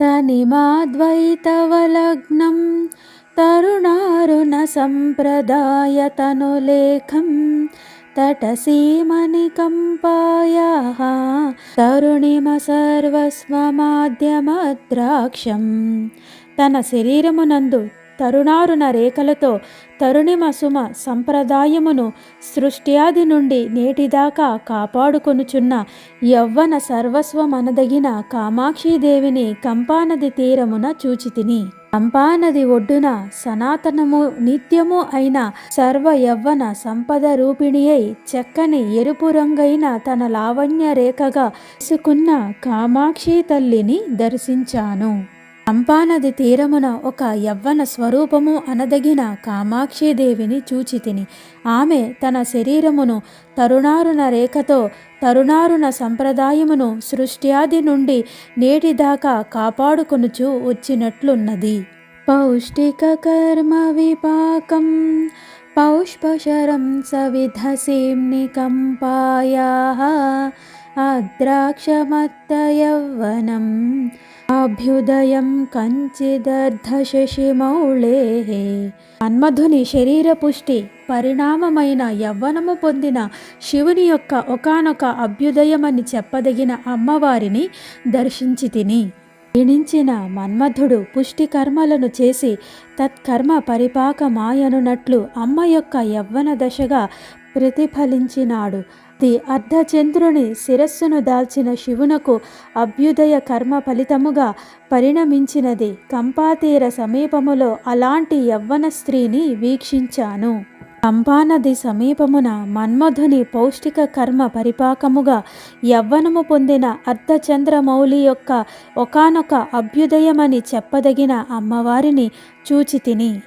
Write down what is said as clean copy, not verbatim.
తనిమాద్వైతవలగ్నం తరుణారుణ సంప్రదాయతనులేఖం తటసీమనికంపాయాః తరుణిమ సర్వస్వమాద్యమద్రాక్షం. తన శరీరమునందు తరుణారుణ రేఖలతో తరుణిమ సుమ సంప్రదాయమును సృష్ట్యాది నుండి నేటిదాకా కాపాడుకొనుచున్న యవ్వన సర్వస్వమనదగిన కామాక్షీదేవిని కంపానది తీరమున చూచితిని. కంపానది ఒడ్డున సనాతనము నిత్యము అయిన సర్వ యవ్వన సంపద రూపిణి అయి చెక్కని ఎరుపు రంగైన తన లావణ్య రేఖగా తీసుకున్న కామాక్షి తల్లిని దర్శించాను. కంపానది తీరమున ఒక యవ్వన స్వరూపము అనదగిన కామాక్షీదేవిని చూచితిని. ఆమె తన శరీరమును తరుణారుణ రేఖతో తరుణారుణ సంప్రదాయమును సృష్ట్యాది నుండి నేటిదాకా కాపాడుకొనుచు వచ్చినట్లున్నది. పౌష్టిక కర్మ విపాకం పౌష్పశరం సవిధసీమ్ని కంపాయాః అద్రాక్షమత్త యవ్వనం అభ్యుదయం కంచిదర్ధశశిమౌళేః. మన్మధుని శరీర పుష్టి పరిణామమైన యవ్వనము పొందిన శివుని యొక్క ఒకానొక అభ్యుదయమని చెప్పదగిన అమ్మవారిని దర్శించి తిని. క్షీణించిన మన్మధుడు పుష్టి కర్మలను చేసి తత్కర్మ పరిపాకమాయనున్నట్లు అమ్మ యొక్క యవ్వన దశగా ప్రతిఫలించినాడు. అర్ధచంద్రుని శిరస్సును దాల్చిన శివునకు అభ్యుదయ కర్మ ఫలితముగా పరిణమించినది. కంపాతీర సమీపములో అలాంటి యవ్వన స్త్రీని వీక్షించాను. కంపానది సమీపమున మన్మధుని పౌష్టిక కర్మ పరిపాకముగా యవ్వనము పొందిన అర్ధచంద్రమౌళి యొక్క ఒకానొక అభ్యుదయమని చెప్పదగిన అమ్మవారిని చూచితిని.